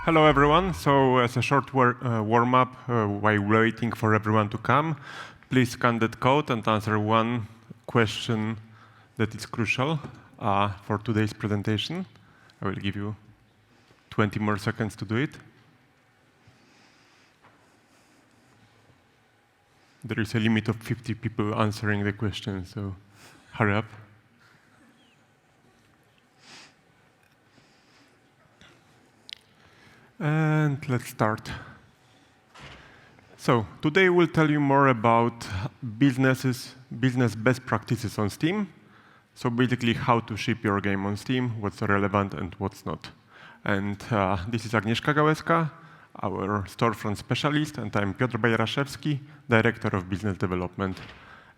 Hello, everyone. So as a short warm-up, while waiting for everyone to come, please scan that code and answer one question that is crucial for today's presentation. I will give you 20 more seconds to do it. There is a limit of 50 people answering the question, so hurry up. And let's start. So today we'll tell you more about business best practices on Steam. So basically how to ship your game on Steam, what's relevant and what's not. And this is Agnieszka Gałecka, our storefront specialist, and I'm Piotr Bajraszewski, Director of Business Development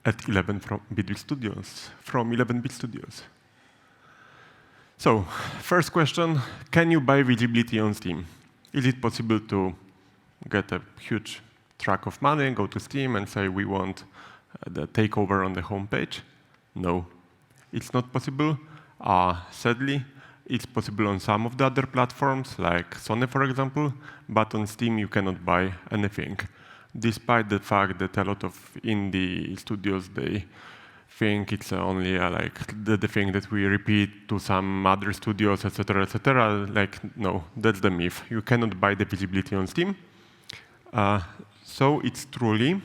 at 11-bit Studios, from 11-bit Studios. So first question, can you buy visibility on Steam? Is it possible to get a huge track of money, go to Steam and say we want the takeover on the homepage? No, it's not possible. Sadly, it's possible on some of the other platforms, like Sony, for example, but on Steam you cannot buy anything, despite the fact that a lot of indie studios, they think it's only like the thing that we repeat to some other studios, etc., etc. Like, no, that's the myth. You cannot buy the visibility on Steam. So it's truly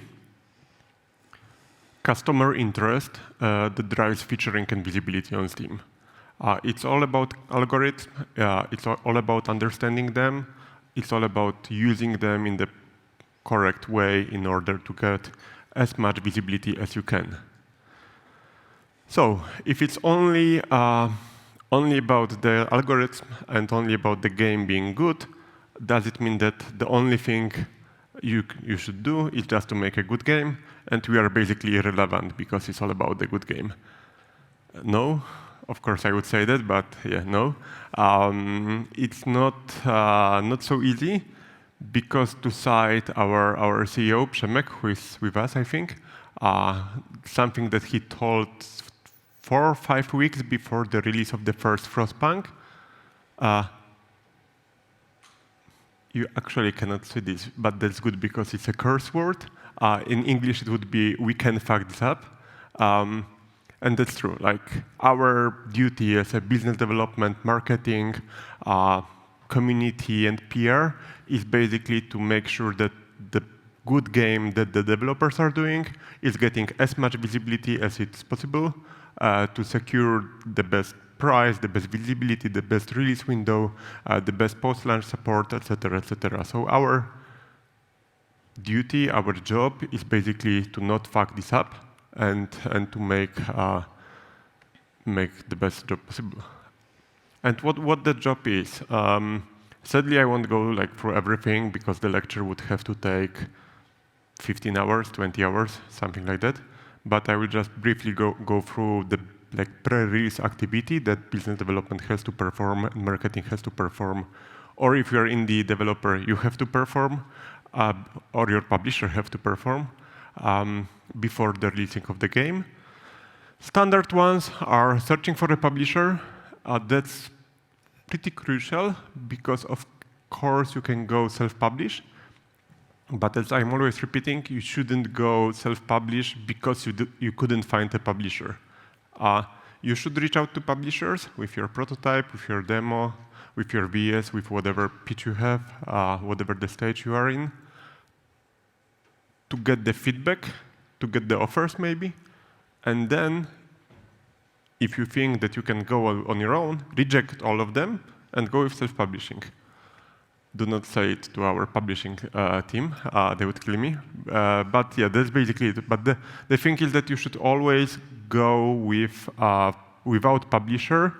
customer interest that drives featuring and visibility on Steam. It's all about algorithms. It's all about understanding them. It's all about using them in the correct way in order to get as much visibility as you can. So if it's only about the algorithm and only about the game being good, does it mean that the only thing you should do is just to make a good game, and we are basically irrelevant because it's all about the good game? No, of course I would say that, but yeah, no. It's not so easy, because to cite our CEO, Przemek, who is with us, I think, something that he told 4 or 5 weeks before the release of the first Frostpunk. You actually cannot see this, but that's good because it's a curse word. In English, it would be, we can fuck this up. And that's true. Like, our duty as a business development, marketing, community, and PR is basically to make sure that the good game that the developers are doing is getting as much visibility as it's possible, to secure the best price, the best visibility, the best release window, the best post-launch support, etc., etc. So our duty, our job is basically to not fuck this up and to make the best job possible. And what the job is, sadly I won't go through everything because the lecture would have to take 15 hours, 20 hours, something like that. But I will just briefly go through the pre-release activity that business development has to perform and marketing has to perform. Or if you're indie developer, you have to perform, or your publisher have to perform before the releasing of the game. Standard ones are searching for a publisher. That's pretty crucial because, of course, you can go self-publish. But as I'm always repeating, you shouldn't go self-publish because you couldn't find a publisher. You should reach out to publishers with your prototype, with your demo, with your VS, with whatever pitch you have, whatever the stage you are in, to get the feedback, to get the offers maybe. And then, if you think that you can go on your own, reject all of them and go with self-publishing. Do not say it to our publishing team, they would kill me. But yeah, that's basically it. But the thing is that you should always go with without publisher,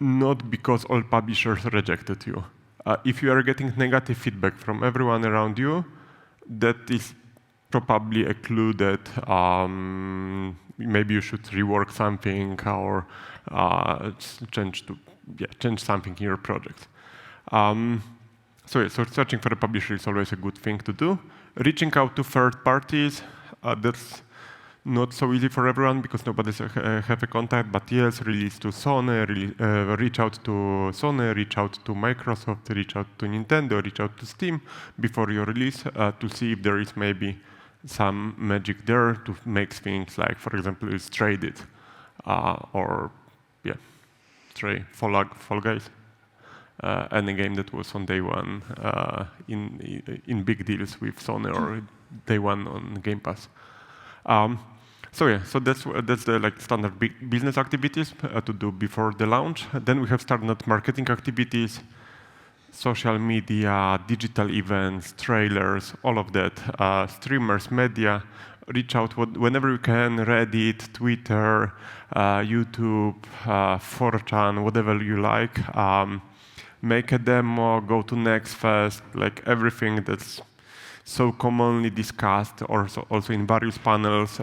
not because all publishers rejected you. If you are getting negative feedback from everyone around you, that is probably a clue that maybe you should rework something or change something in your project. So searching for a publisher is always a good thing to do. Reaching out to third parties, that's not so easy for everyone because nobody have a contact, but yes, release to Sony, reach out to Sony, reach out to Microsoft, reach out to Nintendo, reach out to Steam before you release to see if there is maybe some magic there to make things like, for example, is traded or Fall Guys. Any game that was on day one in big deals with Sony or day one on Game Pass. So that's the like standard business activities to do before the launch. Then we have standard marketing activities, social media, digital events, trailers, all of that. Streamers, media, reach out whenever you can, Reddit, Twitter, YouTube, 4chan, whatever you like. Make a demo, go to NextFest, like everything that's so commonly discussed, also in various panels.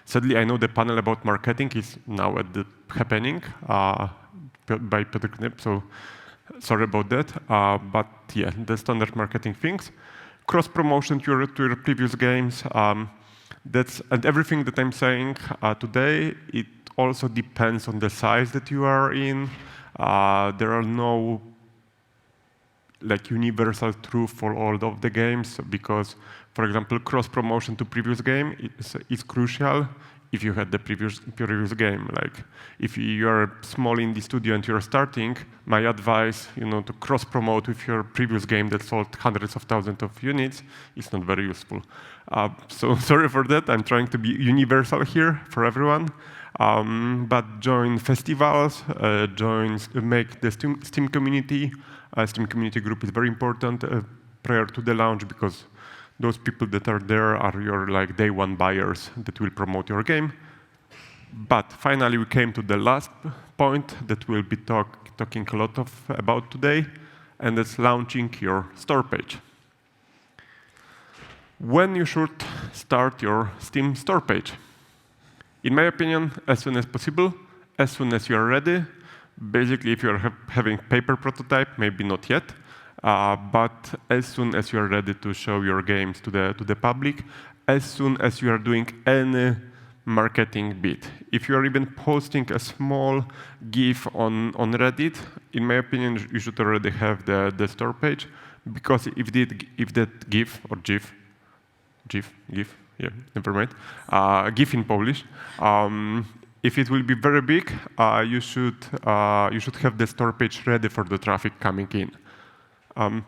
Sadly, I know the panel about marketing is now happening by Piotr, so sorry about that. But yeah, the standard marketing things. Cross-promotion to your previous games. And everything that I'm saying today, it also depends on the size that you are in. There are no like universal truth for all of the games because, for example, cross-promotion to previous game is crucial if you had the previous game. Like if you are small indie studio and you're starting, my advice, to cross-promote with your previous game that sold hundreds of thousands of units is not very useful. So sorry for that. I'm trying to be universal here for everyone. But join festivals, make the Steam community. Steam community group is very important prior to the launch because those people that are there are your like day one buyers that will promote your game. But finally, we came to the last point that we'll be talking a lot about today, and that's launching your store page. When you should start your Steam store page? In my opinion, as soon as possible, as soon as you're ready. Basically, if you're having paper prototype, maybe not yet, but as soon as you're ready to show your games to the public, as soon as you are doing any marketing bit. If you are even posting a small GIF on Reddit, in my opinion, you should already have the store page, because if that GIF or GIF, yeah, never mind, GIF in Polish. If it will be very big, you should have the store page ready for the traffic coming in.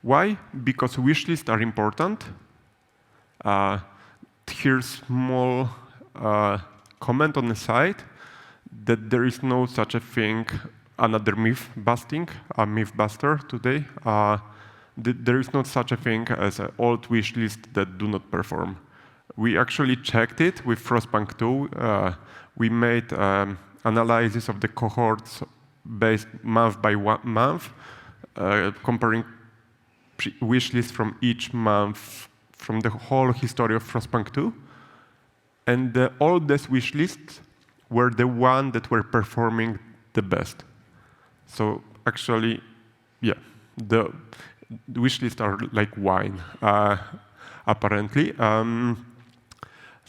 Why? Because wishlists are important. Here's small comment on the side that there is no such a thing, another myth buster today. There is not such a thing as an old wishlist that do not perform. We actually checked it with Frostpunk 2. We made analysis of the cohorts based month by month, comparing wish lists from each month from the whole history of Frostpunk 2. And the oldest wish lists were the one that were performing the best. So actually, yeah, the wish lists are like wine, apparently.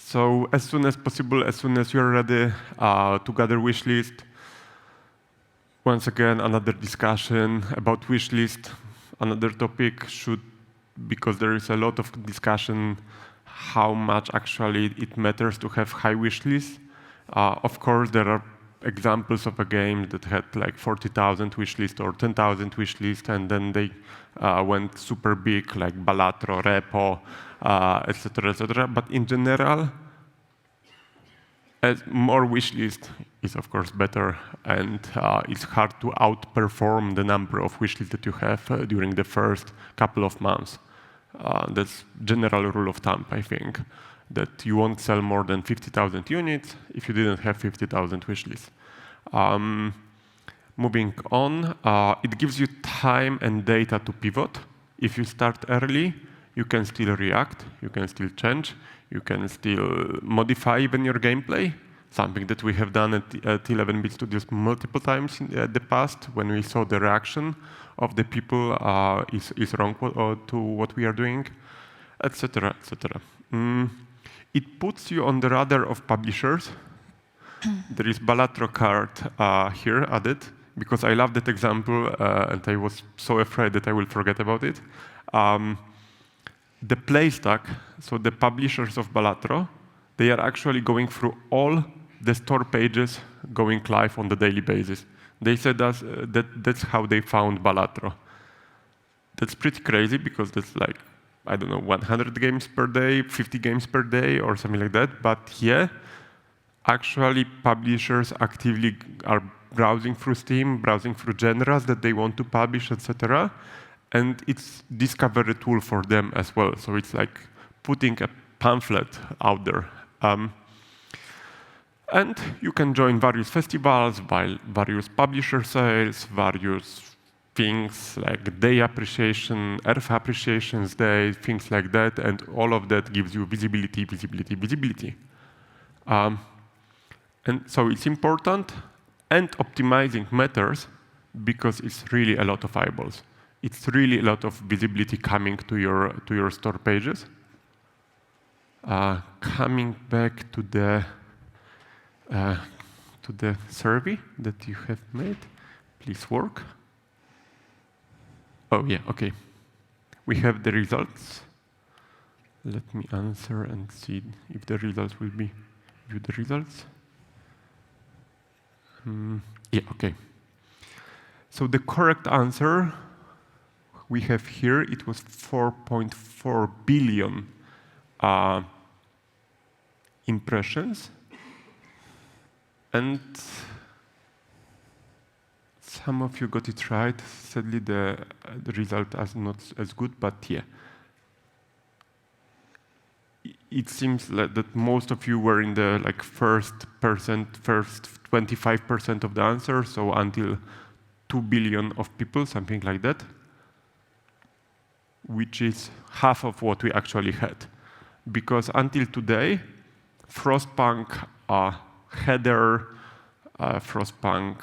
So as soon as possible, as soon as you're ready to gather wish list, once again, another discussion about wish list, another topic because there is a lot of discussion how much actually it matters to have high wish lists. Of course, there are examples of a game that had like 40,000 wish list or 10,000 wish list, and then they went super big, like Balatro, Repo, etc., etc. But in general, more wish list is of course better, and it's hard to outperform the number of wish lists that you have during the first couple of months. That's general rule of thumb, I think, that you won't sell more than 50,000 units if you didn't have 50,000 wish lists. Moving on, it gives you time and data to pivot. If you start early, you can still react, you can still change, you can still modify even your gameplay, something that we have done at 11-bit Studios multiple times in the past when we saw the reaction of the people is wrong to what we are doing, etc., etc. It puts you on the radar of publishers. There is Balatro card here added, because I love that example, and I was so afraid that I will forget about it. The play stack, so the publishers of Balatro, they are actually going through all the store pages going live on the daily basis. They said that's how they found Balatro. That's pretty crazy, because that's like, I don't know, 100 games per day, 50 games per day, or something like that. But yeah, actually publishers actively are browsing through Steam, browsing through genres that they want to publish, etc. And it's discovery tool for them as well. So it's like putting a pamphlet out there. And you can join various festivals, various publisher sales, various things like Day Appreciation, Earth Appreciations Day, things like that, and all of that gives you visibility, visibility, visibility. And so it's important, and optimizing matters, because it's really a lot of eyeballs. It's really a lot of visibility coming to your store pages. Coming back to the survey that you have made, please work. Oh yeah, okay. We have the results. Let me answer and see if the results will be view the results. Yeah, okay. So the correct answer we have here, it was 4.4 billion impressions. And some of you got it right. Sadly, the result is not as good, but yeah. It seems like that most of you were in the first 25% of the answer, so until 2 billion of people, something like that, which is half of what we actually had. Because until today, Frostpunk header, Frostpunk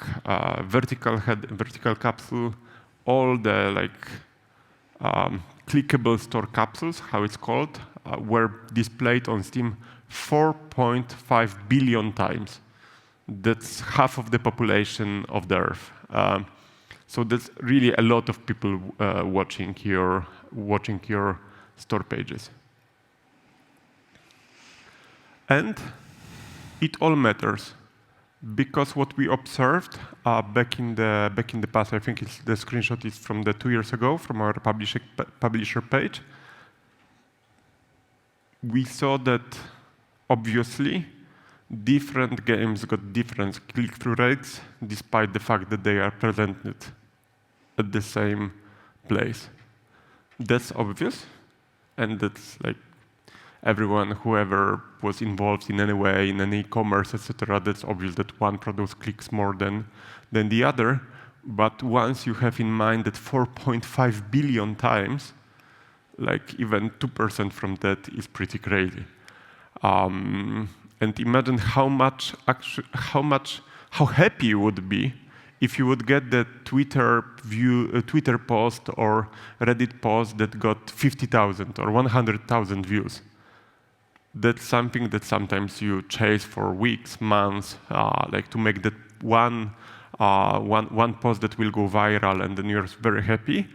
vertical capsule, all the clickable store capsules, how it's called, were displayed on Steam 4.5 billion times. That's half of the population of the Earth. So that's really a lot of people watching your store pages. And it all matters, because what we observed back in the past, I think the screenshot is from 2 years ago from our publisher page. We saw that obviously different games got different click-through rates, despite the fact that they are presented at the same place. That's obvious, and that's everyone, whoever was involved in any way, in any e-commerce, etc., that's obvious that one product clicks more than the other. But once you have in mind that 4.5 billion times, even 2% from that is pretty crazy. And imagine how happy you would be if you would get the Twitter post or Reddit post that got 50,000 or 100,000 views. That's something that sometimes you chase for weeks, months, to make that one post that will go viral, and then you're very happy.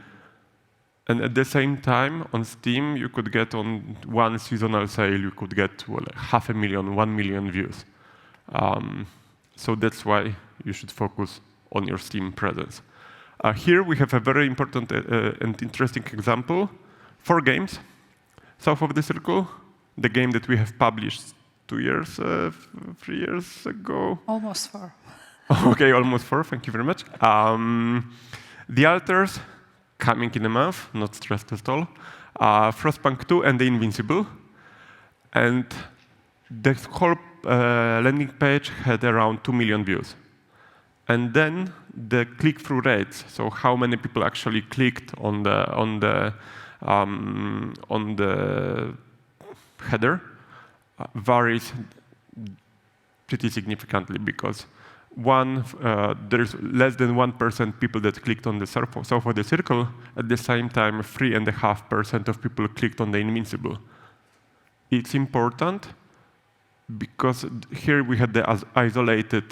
And at the same time, on Steam, you could get on one seasonal sale, you could get 500,000, 1 million views. So that's why you should focus on your Steam presence. Here we have a very important and interesting example. 4 games south of the circle. The game that we have published 3 years ago. Almost 4. Okay, almost 4. Thank you very much. The Alters, coming in a month, not stressed at all. Frostpunk 2 and The Invincible. And the whole landing page had around 2 million views. And then the click-through rates, so how many people actually clicked on the header, varies pretty significantly, because there's less than 1% people that clicked on the south of the circle. At the same time, 3.5% of people clicked on The Invincible. it's important because here we had the isolated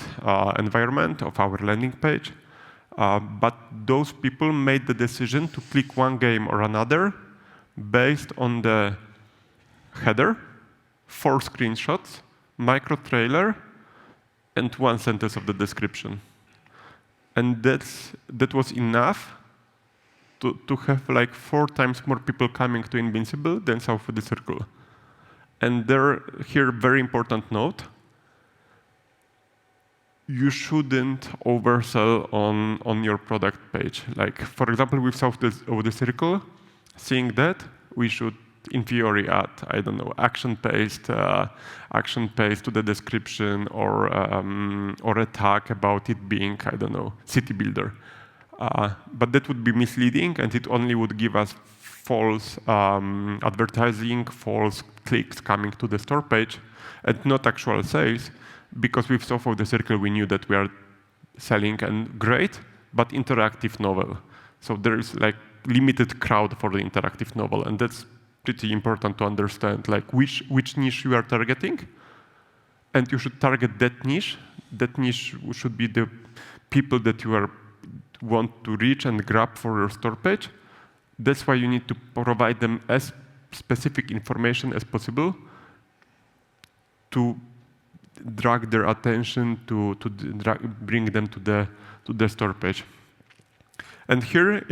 environment of our landing page, but those people made the decision to click one game or another based on the header, 4 screenshots, micro trailer, and 1 sentence of the description. And that was enough to have like 4 times more people coming to Invincible than South of the Circle. And here, very important note, you shouldn't oversell on your product page. Like, for example, with South of the Circle, seeing that, we should, in theory, add, I don't know, action paste to the description, or a tag about it being, I don't know, city builder. But that would be misleading, and it only would give us false advertising, false clicks coming to the store page, and not actual sales, because with South of the Circle we knew that we are selling a great but interactive novel. So there is like limited crowd for the interactive novel, and that's pretty important to understand, like which niche you are targeting, and you should target that niche. That niche should be the people that you want to reach and grab for your store page. That's why you need to provide them as specific information as possible to drag their attention, to bring them to the store page. And here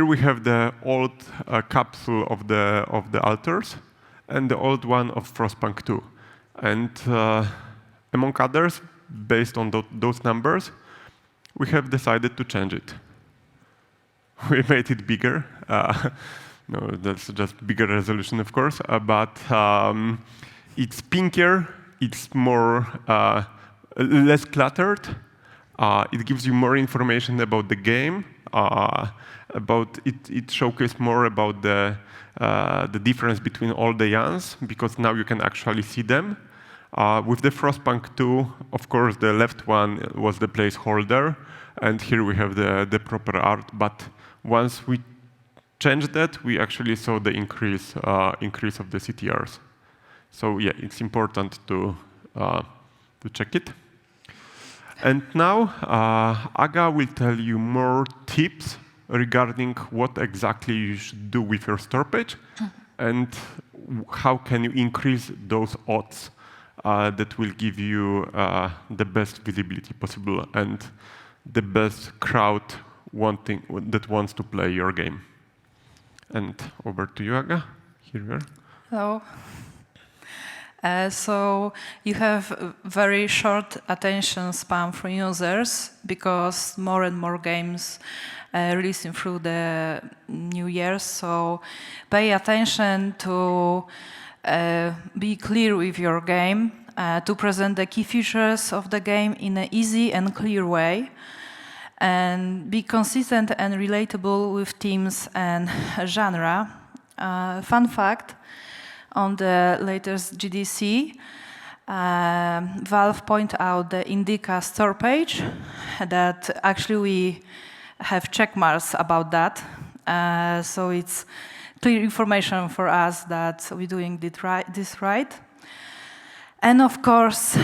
we have the old capsule of the alters and the old one of Frostpunk 2. And among others, based on those numbers, we have decided to change it. We made it bigger. No, that's just bigger resolution, of course. But it's pinkier. It's more less cluttered. It gives you more information about the game. It showcases more about the difference between all the yans, because now you can actually see them. With the Frostpunk 2, of course, the left one was the placeholder, and here we have the proper art. But once we changed that, we actually saw the increase of the CTRs. So yeah, it's important to check it. And now Aga will tell you more tips regarding what exactly you should do with your store page, and how can you increase those odds that will give you the best visibility possible and the best crowd that wants to play your game. And over to you, Aga. Here we are. Hello. So you have very short attention span for users, because more and more games releasing through the new year. So pay attention to be clear with your game, to present the key features of the game in an easy and clear way, and be consistent and relatable with themes and genre. Fun fact, on the latest GDC, Valve point out the Indica store page, that actually we have check marks about that. So it's clear information for us that we're doing this right. And of course,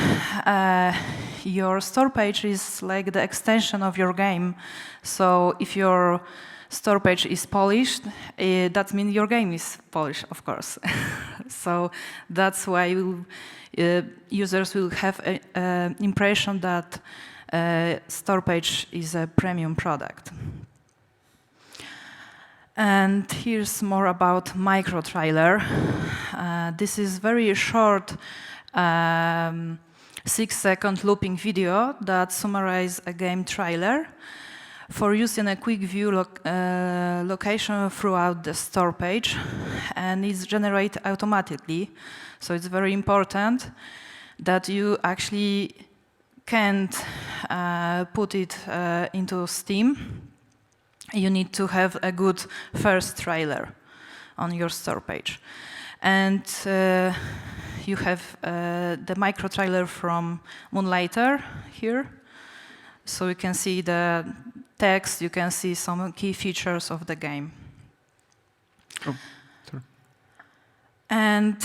your store page is like the extension of your game. So if your store page is polished, that means your game is polished, of course. So that's why users will have an impression that store page is a premium product. And here's more about micro trailer. This is very short 6-second looping video that summarizes a game trailer for use in a quick view location throughout the store page, and it's generated automatically. So it's very important that you actually can't put it into Steam. You need to have a good first trailer on your store page. And you have the micro trailer from Moonlighter here. So you can see the text, you can see some key features of the game. Oh, sorry. And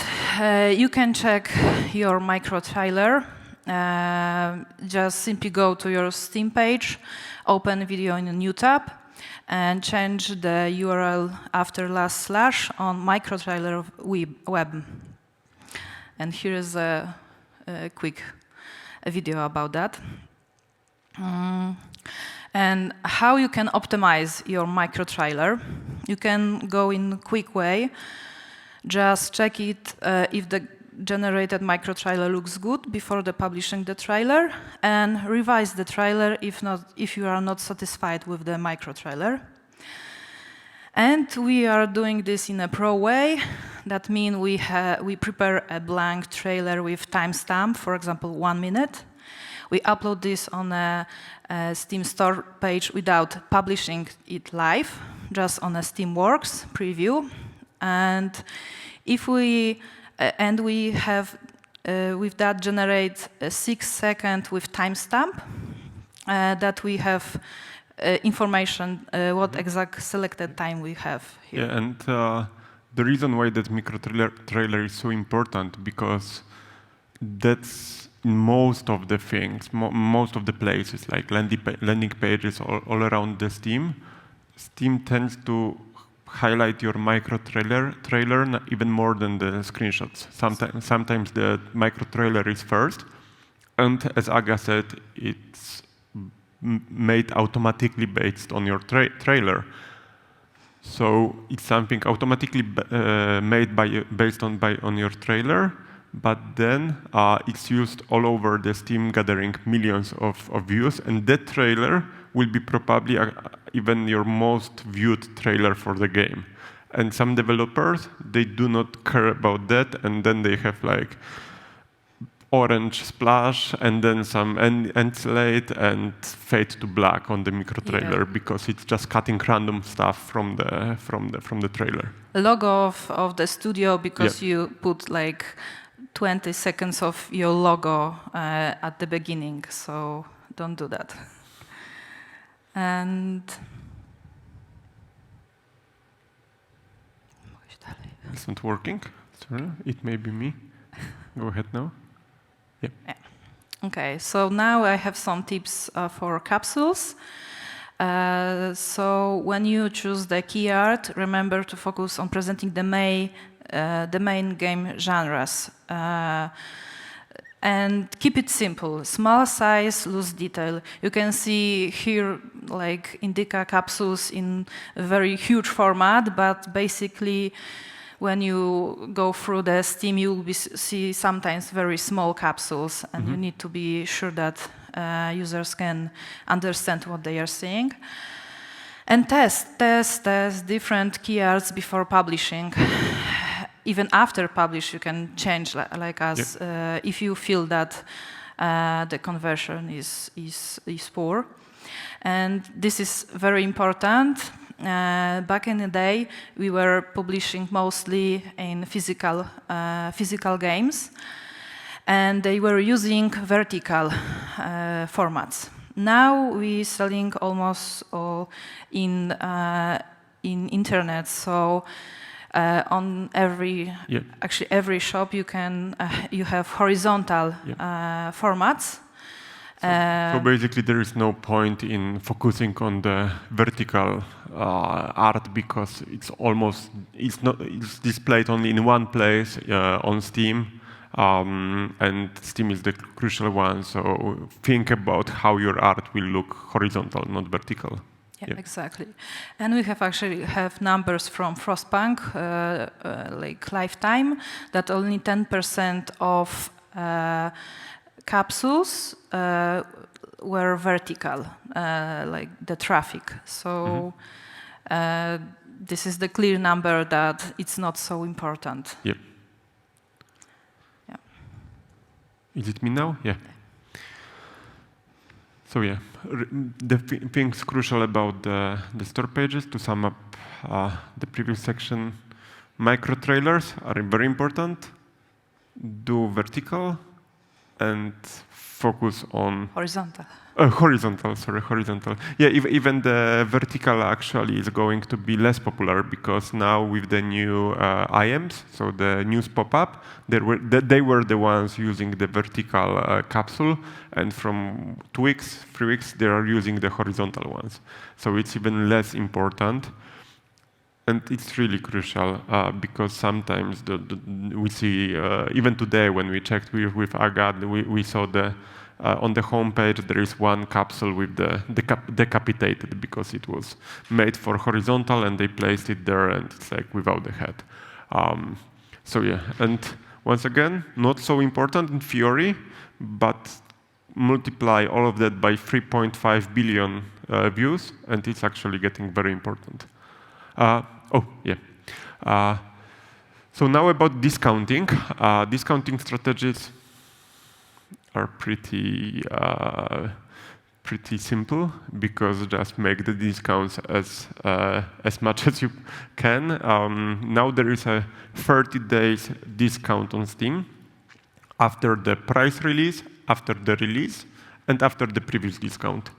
you can check your micro trailer. Just simply go to your Steam page, open video in a new tab, and change the URL after last slash on micro trailer web. And here is a quick video about that. And how you can optimize your micro trailer. You can go in a quick way. Just check it if the generated micro trailer looks good before publishing the trailer, and revise the trailer if you are not satisfied with the micro trailer. And we are doing this in a pro way. That means we prepare a blank trailer with timestamp, for example, 1 minute. We upload this on a Steam store page without publishing it live, just on a Steamworks preview. And if we have with that generate a 6 second with timestamp that we have information what exact selected time we have here. Yeah, and the reason why that micro trailer is so important, because that's most of the things, most of the places, like landing pages all around the Steam. Steam tends to highlight your micro trailer even more than the screenshots. Sometimes the micro trailer is first, and as Aga said, it's made automatically based on your trailer. So it's something automatically made based on your trailer, but then it's used all over the Steam, gathering millions of views, and that trailer will be probably even your most viewed trailer for the game. And some developers, they do not care about that, and then they have like orange splash and then some end slate and fade to black on the micro trailer, because it's just cutting random stuff from the trailer. Logo of the studio, because you put like 20 seconds of your logo at the beginning, so don't do that. And it's not working. Sorry, it may be me. Go ahead now. Yeah. Okay, so now I have some tips for capsules. So when you choose the key art, remember to focus on presenting the main game genres. And keep it simple, small size, loose detail. You can see here like Indica capsules in a very huge format, but basically when you go through the Steam, you will see sometimes very small capsules, and you need to be sure that users can understand what they are seeing. And test different key arts before publishing. Even after publish, you can change like us if you feel that the conversion is poor. And this is very important. Back in the day, we were publishing mostly in physical games, and they were using vertical formats. Now we're selling almost all in internet, so. On every shop you have horizontal formats. So basically there is no point in focusing on the vertical art, because it's displayed only in one place on Steam, and Steam is the crucial one. So think about how your art will look horizontal, not vertical. Yeah, exactly. And we have numbers from Frostpunk, like lifetime, that only 10% of capsules were vertical, like the traffic. So this is the clear number that it's not so important. Yep. Yeah. Is it me now? Yeah. So yeah, the things crucial about the store pages, to sum up the previous section, micro trailers are very important. Do vertical, and focus on Horizontal. Horizontal. Yeah, even the vertical actually is going to be less popular because now with the new IAMs, so the news pop-up, they were the ones using the vertical capsule, and from 2 weeks, 3 weeks, they are using the horizontal ones. So it's even less important. And it's really crucial because sometimes we see, even today when we checked with Agad, we saw on the homepage there is one capsule with the decapitated because it was made for horizontal and they placed it there and it's like without the head. So yeah, and once again, not so important in theory, but multiply all of that by 3.5 billion views and it's actually getting very important. So now about discounting. Discounting strategies are pretty simple because just make the discounts as much as you can. Now there is a 30 days discount on Steam after the price release, after the release, and after the previous discount.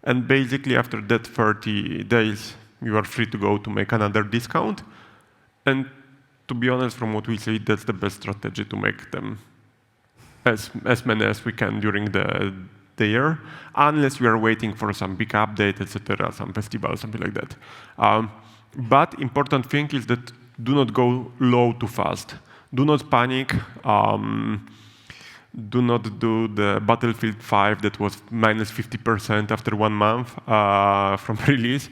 And basically after that 30 days, you are free to go to make another discount. And to be honest, from what we see, that's the best strategy to make them as many as we can during the year, unless we are waiting for some big update, etc., some festival, something like that. But important thing is that do not go low too fast. Do not panic. Do not do the Battlefield 5 that was minus 50% after 1 month from release.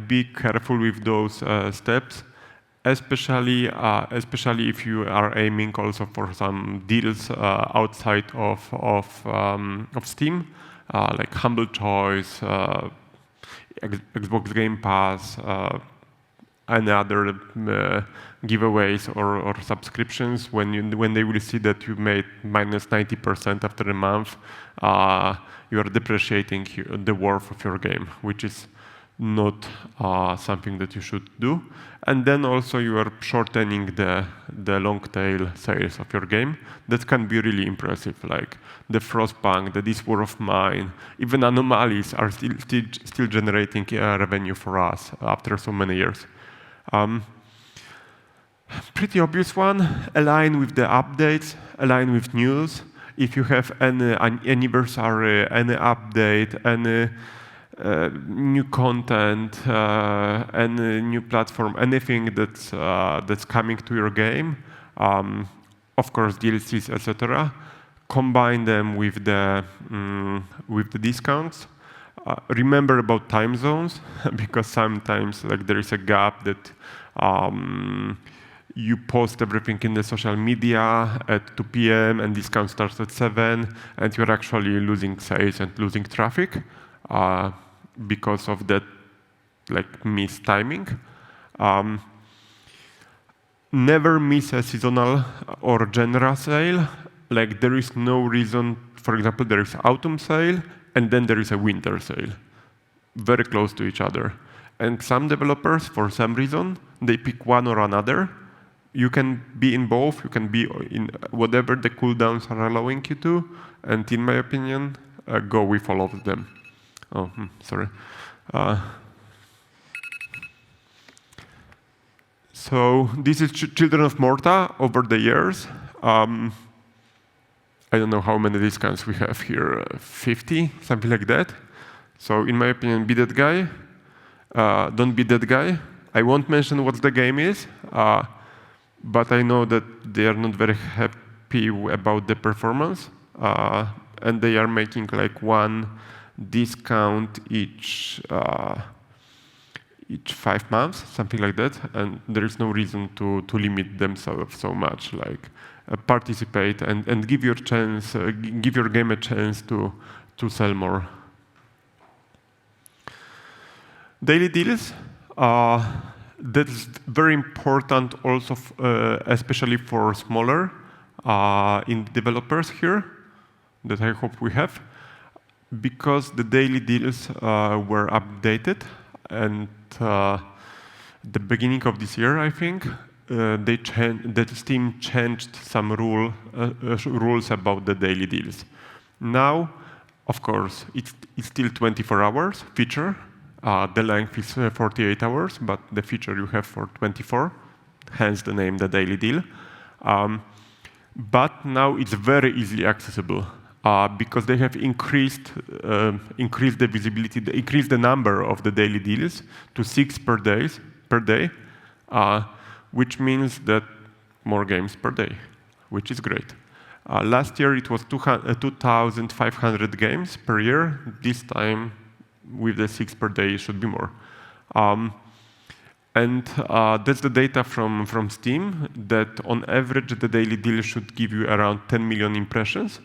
Be careful with those steps, especially if you are aiming also for some deals outside of Steam, like Humble Choice, Xbox Game Pass, and other giveaways or subscriptions. When they will see that you made minus 90% after a month, you are depreciating the worth of your game, which is not something that you should do. And then also you are shortening the long tail sales of your game. That can be really impressive, like the Frostpunk, the This War of Mine, even Anomalies are still generating revenue for us after so many years. Pretty obvious one, align with the updates, align with news. If you have any anniversary, any update, any new content, any new platform, anything that's coming to your game, of course DLCs, etc. Combine them with the discounts. Remember about time zones because sometimes there is a gap that you post everything in the social media at 2 p.m. and discount starts at 7, and you're actually losing sales and losing traffic because of that missed timing. Never miss a seasonal or general sale. There is no reason, for example, there is autumn sale and then there is a winter sale, very close to each other. And some developers, for some reason, they pick one or another. You can be in both, you can be in whatever the cooldowns are allowing you to, and in my opinion, go with all of them. Oh, sorry. So this is Children of Morta over the years. I don't know how many discounts we have here, 50, something like that. So in my opinion, be that guy. Don't be that guy. I won't mention what the game is, but I know that they are not very happy about the performance, and they are making one discount each 5 months, something like that, and there is no reason to limit themselves so much. Participate and give your game a chance to sell more. Daily deals. That's very important also, especially for smaller indie developers here, that I hope we have, because the daily deals were updated and the beginning of this year, I think, that Steam changed some rules about the daily deals. Now, of course, it's still 24 hours feature. The length is 48 hours, but the feature you have for 24, hence the name, the daily deal. But now it's very easily accessible because they have increased the visibility, increased the number of the daily deals to 6 per day, which means that more games per day, which is great. Last year it was 2,500 games per year. This time, with the 6 per day, it should be more. And that's the data from Steam, that on average the daily deal should give you around 10 million impressions,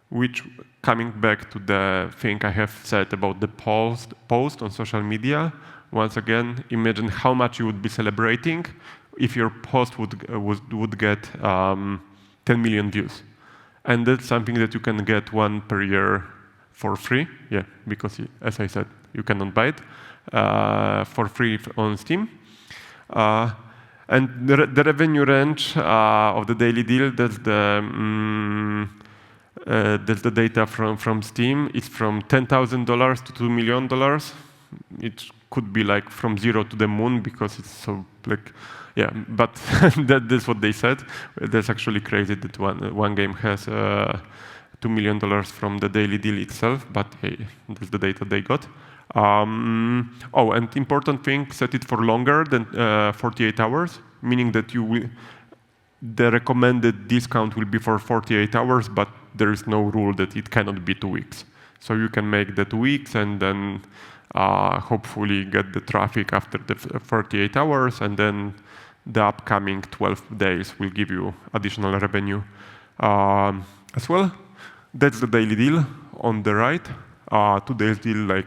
which, coming back to the thing I have said about the post on social media, once again, imagine how much you would be celebrating if your post would get 10 million views. And that's something that you can get one per year for free, yeah, because as I said, you cannot buy it for free on Steam. And the revenue range of the daily deal, that's the data from Steam. It's from $10,000 to $2 million. It could be like from 0 to the moon because it's so like, yeah, but that's what they said. That's actually crazy that one game has $2 million from the daily deal itself, but hey, that's the data they got. Oh, and important thing, set it for longer than 48 hours, meaning that the recommended discount will be for 48 hours, but there is no rule that it cannot be 2 weeks. So you can make that 2 weeks and then hopefully get the traffic after the 48 hours, and then the upcoming 12 days will give you additional revenue as well. That's the daily deal on the right. Today's deal, like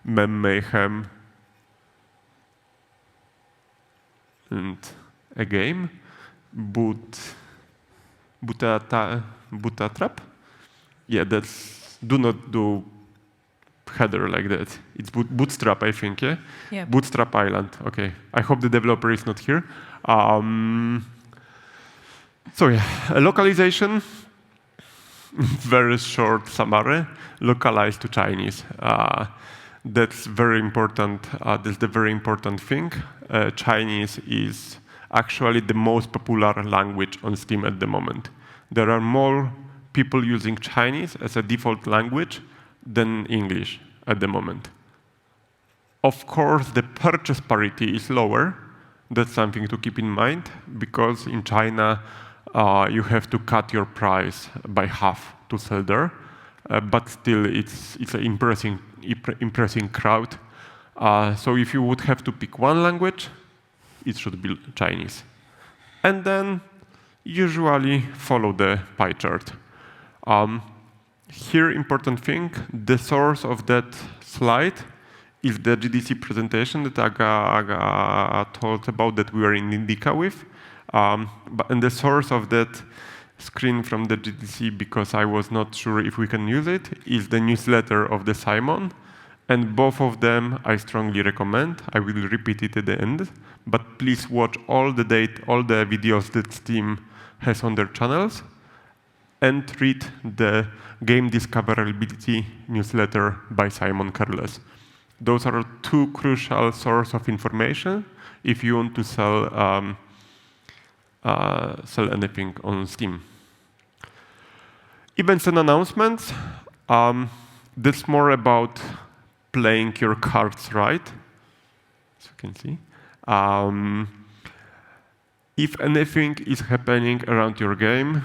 Mem Mayhem and a game, Buta Trap. Yeah, that's, do not do header like that. It's Bootstrap, I think, yeah? Yeah. Bootstrap Island, okay. I hope the developer is not here. So yeah, localization, very short summary, localized to Chinese. That's very important. That's the very important thing. Chinese is actually the most popular language on Steam at the moment. There are more people using Chinese as a default language than English at the moment. Of course, the purchase parity is lower. That's something to keep in mind, because in China, you have to cut your price by half to sell there. But still, it's an impressive crowd. So if you would have to pick one language, it should be Chinese. And then usually follow the pie chart. Here, important thing, the source of that slide is the GDC presentation that Aga told about that we were in Indica with. And the source of that screen from the GDC, because I was not sure if we can use it, is the newsletter of the Simon. And both of them I strongly recommend. I will repeat it at the end. But please watch all the videos that Steam has on their channels, and read the Game Discoverability newsletter by Simon Carless. Those are two crucial sources of information if you want to sell anything on Steam. Events and announcements, that's more about playing your cards right, as you can see. If anything is happening around your game,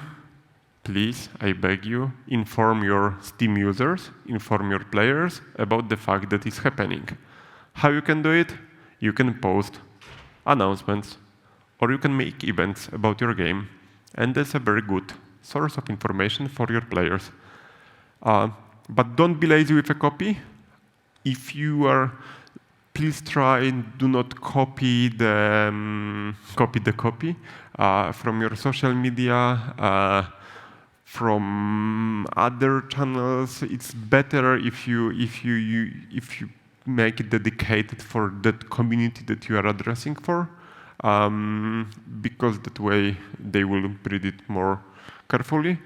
please, I beg you, inform your Steam users, inform your players about the fact that it's happening. How you can do it? You can post announcements, or you can make events about your game, and that's a very good source of information for your players. But don't be lazy with a copy. If you are, please try and do not copy the copy from your social media, from other channels. It's better if you make it dedicated for that community that you are addressing for. because that way they will read it more carefully.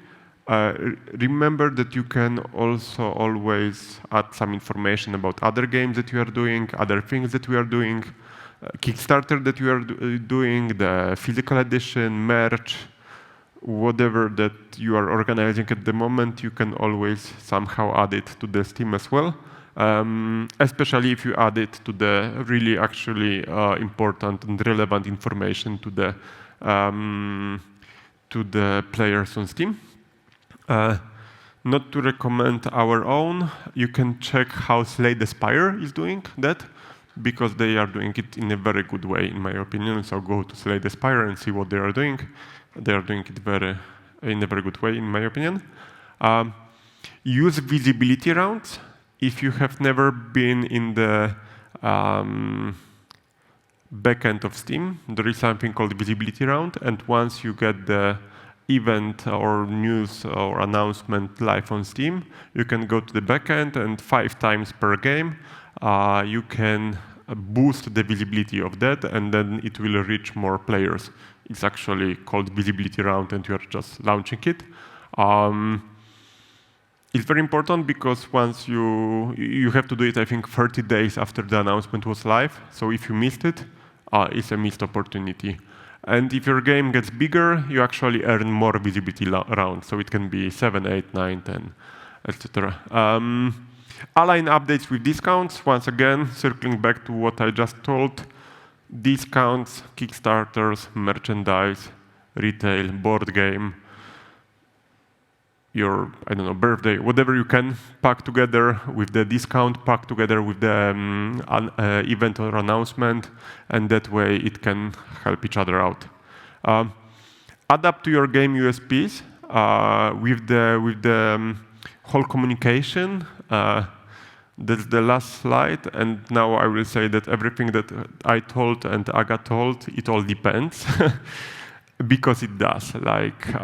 Remember that you can also always add some information about other games that you are doing, other things that we are doing, Kickstarter that you are doing, the physical edition, merch, whatever that you are organizing at the moment, you can always somehow add it to the Steam as well. Especially if you add it to the really actually important and relevant information to the players on Steam. Not to recommend our own, you can check how Slay the Spire is doing that, because they are doing it in a very good way, in my opinion. So go to Slay the Spire and see what they are doing. They are doing it in a very good way, in my opinion. Use visibility rounds. If you have never been in the backend of Steam, there is something called visibility round, and once you get the event or news or announcement live on Steam, you can go to the backend, and 5 times per game you can boost the visibility of that, and then it will reach more players. It's actually called visibility round, and you are just launching it. It's very important because once you have to do it, I think 30 days after the announcement was live. So if you missed it, it's a missed opportunity. And if your game gets bigger, you actually earn more visibility rounds. So it can be 7, 8, 9, 10, etc. Align updates with discounts. Once again, circling back to what I just told, discounts, Kickstarters, merchandise, retail, board game, your, I don't know, birthday, whatever you can pack together with the discount, pack together with the event or announcement, and that way it can help each other out. Adapt to your game USPs with the whole communication. That's the last slide, and now I will say that everything that I told and Aga told, it all depends, because it does. Like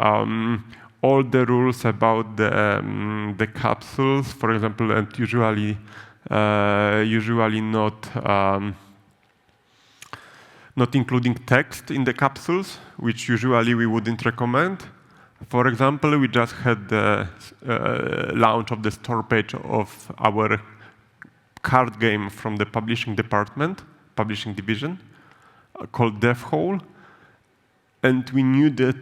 all the rules about the capsules, for example, and usually not including text in the capsules, which usually we wouldn't recommend. For example, we just had the launch of the store page of our card game from the publishing division, called Dev Hole. And we knew that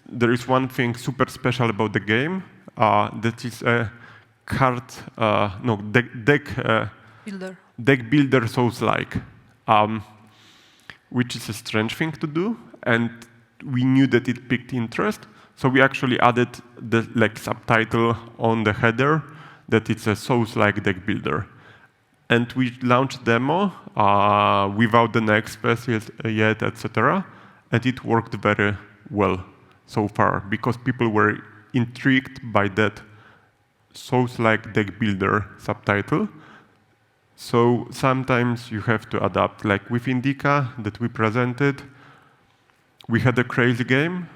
there is one thing super special about the game, that is a deck builder Souls-like, which is a strange thing to do, and we knew that it piqued interest. So we actually added the subtitle on the header that it's a Souls-like deck builder. And we launched demo without the next phase yet, etc. And it worked very well so far because people were intrigued by that Souls-like deck builder subtitle. So sometimes you have to adapt. Like with Indica that we presented, we had a crazy game.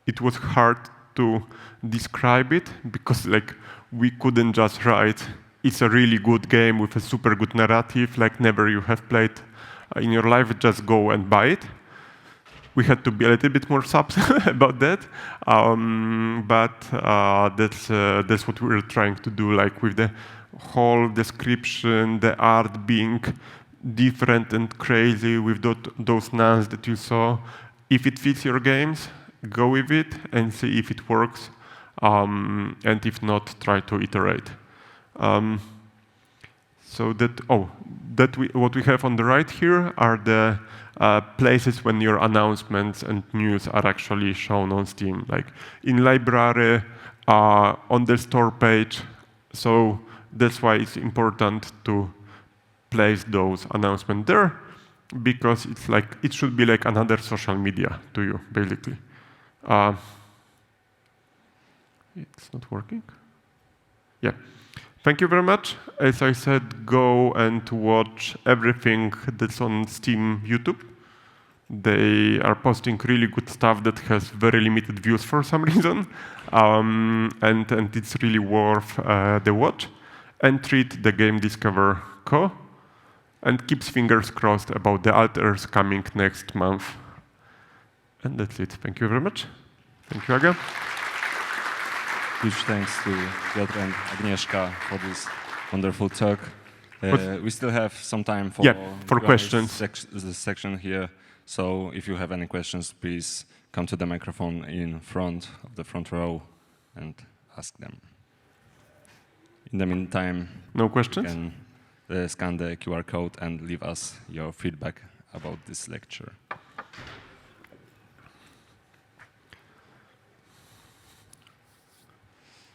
It was hard to describe it because we couldn't just write, it's a really good game with a super good narrative, like never you have played in your life, just go and buy it. We had to be a little bit more subtle about that, but that's what we were trying to do, like with the whole description, the art being different and crazy with those nuns that you saw. If it fits your games, go with it and see if it works, and if not, try to iterate. So what we have on the right here are the places when your announcements and news are actually shown on Steam, like in library, on the store page. So that's why it's important to place those announcements there, because it should be like another social media to you, basically. It's not working. Yeah. Thank you very much. As I said, go and watch everything that's on Steam YouTube. They are posting really good stuff that has very limited views for some reason, and it's really worth the watch. And treat the Game Discover Co. and keeps fingers crossed about the alters coming next month. And that's it. Thank you very much. Thank you, Aga. Huge thanks to Piotr and Agnieszka for this wonderful talk. We still have some time for questions. This section here. So if you have any questions, please come to the microphone in front of the front row and ask them. In the meantime, no questions? You can scan the QR code and leave us your feedback about this lecture.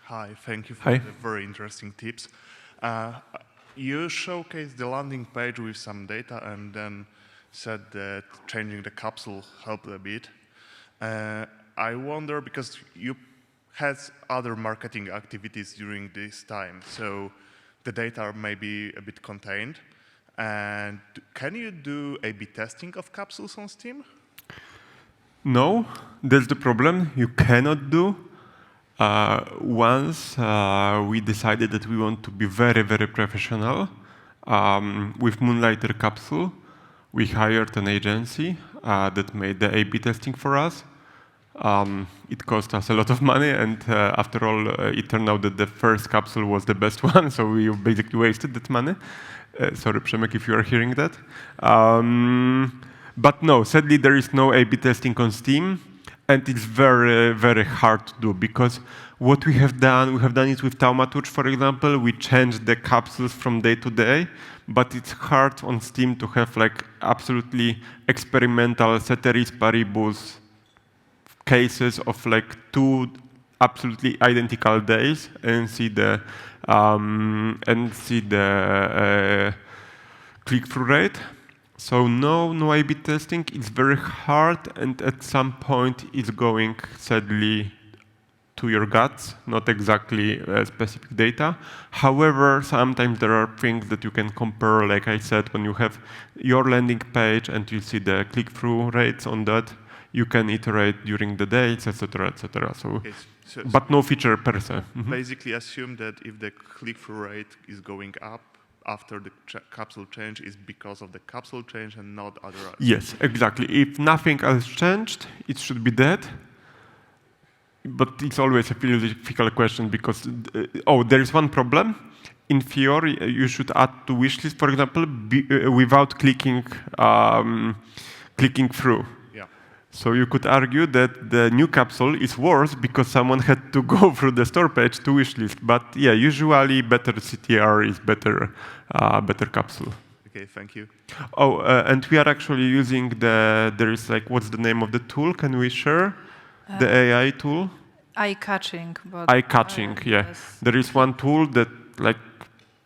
Hi, thank you for the very interesting tips. You showcased the landing page with some data and then said that changing the capsule helped a bit. I wonder, because you had other marketing activities during this time, so the data may be a bit contained. And can you do A/B testing of capsules on Steam? No, that's the problem. You cannot do. Once we decided that we want to be very, very professional with Moonlighter capsule, we hired an agency that made the A/B testing for us. It cost us a lot of money, and after all, it turned out that the first capsule was the best one, so we basically wasted that money. Sorry, Przemek, if you are hearing that. But no, sadly, there is no A/B testing on Steam. And it's very, very hard to do, because what we have done it with Taumaturge, for example. We changed the capsules from day to day, but it's hard on Steam to have like absolutely experimental ceteris paribus cases of like 2 absolutely identical days and see the click-through rate. So no A/B testing. It's very hard, and at some point it's going sadly to your guts, not exactly specific data. However, sometimes there are things that you can compare, like I said, when you have your landing page and you see the click-through rates on that, you can iterate during the days, etc., etc. So, but no feature per se. Basically assume that if the click-through rate is going up after the capsule change is because of the capsule change and not other. Yes, exactly. If nothing else changed, it should be dead. But it's always a philosophical question, because there is one problem. In theory, you should add to wishlist, for example, without clicking through. Yeah. So you could argue that the new capsule is worse because someone had to go through the store page to wishlist. But yeah, usually better CTR is better capsule. Okay, thank you. Oh, and we are actually using there is like, what's the name of the tool? Can we share? The AI tool? Eye-catching. Eye-catching, yeah. Yes. There is one tool that like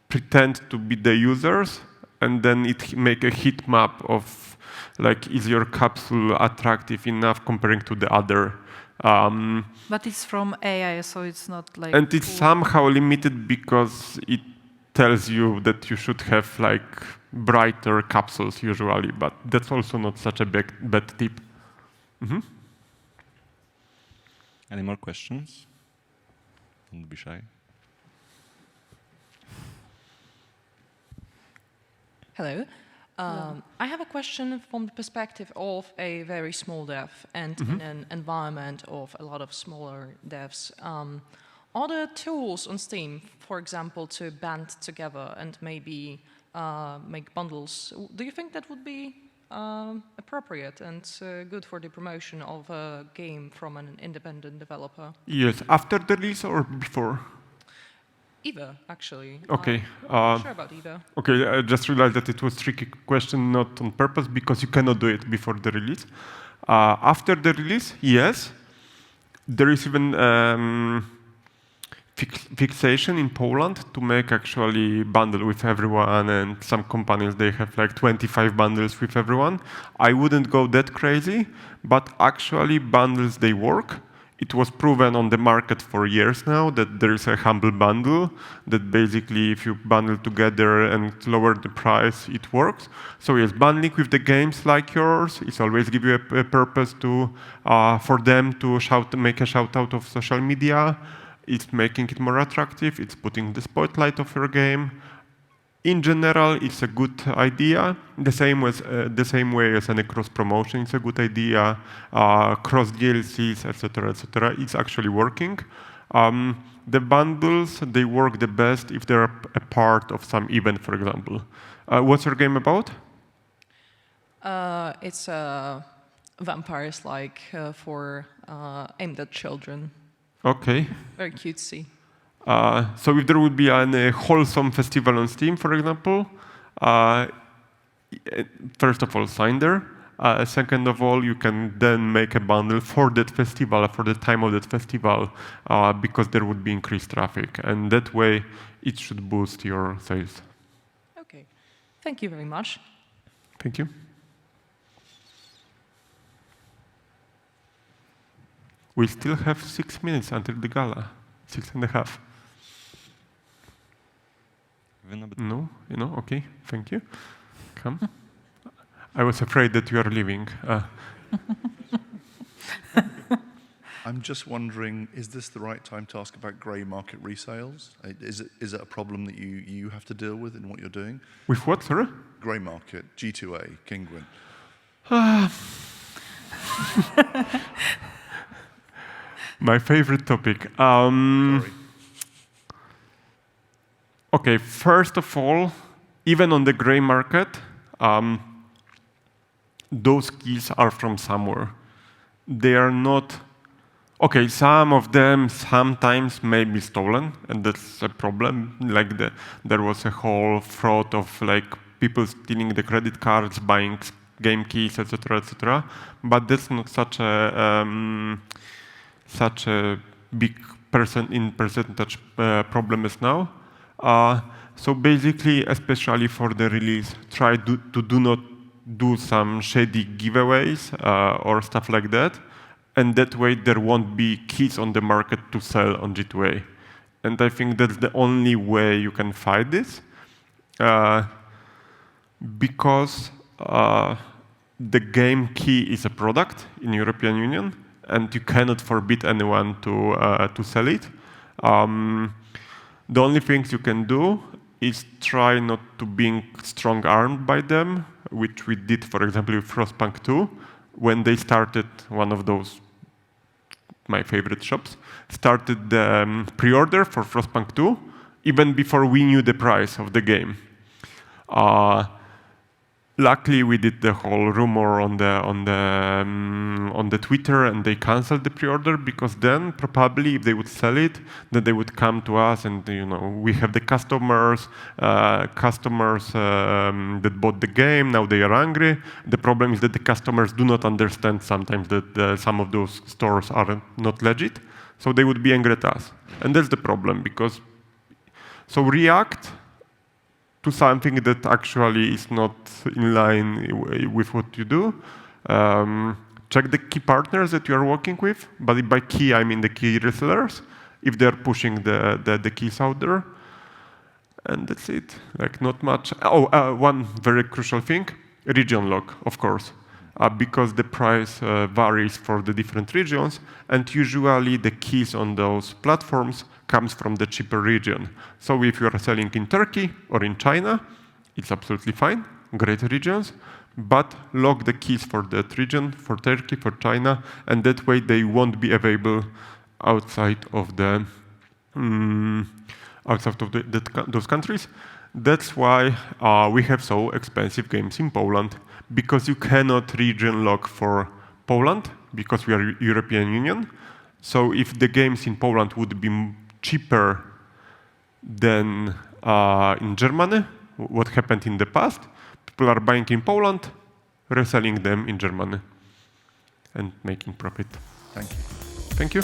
pretend to be the users, and then it make a heat map of like, is your capsule attractive enough comparing to the other. But it's from AI, so it's not like. And it's somehow limited because it tells you that you should have like brighter capsules usually, but that's also not such a bad tip. Mm-hmm. Any more questions? Don't be shy. Hello. I have a question from the perspective of a very small dev and in an environment of a lot of smaller devs. Are there tools on Steam, for example, to band together and maybe make bundles? Do you think that would be appropriate and good for the promotion of a game from an independent developer? Yes, after the release or before? Either, actually. Okay. I'm sure about either. Okay, I just realized that it was a tricky question, not on purpose, because you cannot do it before the release. After the release, yes. There is even fixation in Poland to make actually bundle with everyone, and some companies, they have like 25 bundles with everyone. I wouldn't go that crazy, but actually bundles, they work. It was proven on the market for years now that there is a humble bundle that basically if you bundle together and lower the price, it works. So yes, bundling with the games like yours is always give you a purpose to for them to make a shout out of social media. It's making it more attractive. It's putting the spotlight of your game. In general, it's a good idea. The same way as any cross promotion, it's a good idea. Cross DLCs, etc., etc. It's actually working. The bundles, they work the best if they're a part of some event, for example. What's your game about? It's vampires, like for aimed at children. Okay. Very cutesy. So if there would be a wholesome festival on Steam, for example, first of all, sign there. Second of all, you can then make a bundle for that festival, for the time of that festival, because there would be increased traffic. And that way, it should boost your sales. Okay. Thank you very much. Thank you. We still have 6 minutes until the gala. 6.5. No? Okay, thank you. Come. I was afraid that you are leaving. I'm just wondering, is this the right time to ask about grey market resales? Is it a problem that you have to deal with in what you're doing? With what, sorry? Grey market, G2A, Kingwin. My favorite topic. Sorry. Okay, first of all, even on the gray market, those keys are from somewhere. They are not. Okay, some of them sometimes may be stolen, and that's a problem. Like there was a whole fraud of like people stealing the credit cards, buying game keys, etc., etc. But that's not such a big percentage problem as now. So basically, especially for the release, try to do not do some shady giveaways or stuff like that. And that way, there won't be keys on the market to sell on G2A. And I think that's the only way you can fight this. Because the game key is a product in European Union, and you cannot forbid anyone to sell it. The only things you can do is try not to be strong-armed by them, which we did, for example, with Frostpunk 2, when they started one of those, my favorite shops, started the pre-order for Frostpunk 2, even before we knew the price of the game. Luckily, we did the whole rumor on the Twitter, and they canceled the pre-order, because then probably if they would sell it, then they would come to us, and we have the customers that bought the game. Now they are angry. The problem is that the customers do not understand sometimes that some of those stores are not legit, so they would be angry at us, and that's the problem. Because so react to something that actually is not in line with what you do. Check the key partners that you are working with, but by key, I mean the key resellers, if they're pushing the keys out there. And that's it, like not much. One very crucial thing, region lock, of course, because the price varies for the different regions, and usually the keys on those platforms comes from the cheaper region. So if you are selling in Turkey or in China, it's absolutely fine, great regions, but lock the keys for that region, for Turkey, for China, and that way they won't be available outside of those countries. That's why we have so expensive games in Poland, because you cannot region lock for Poland, because we are European Union. So if the games in Poland would be cheaper than in Germany, what happened in the past, people are buying in Poland, reselling them in Germany, and making profit. Thank you. Thank you.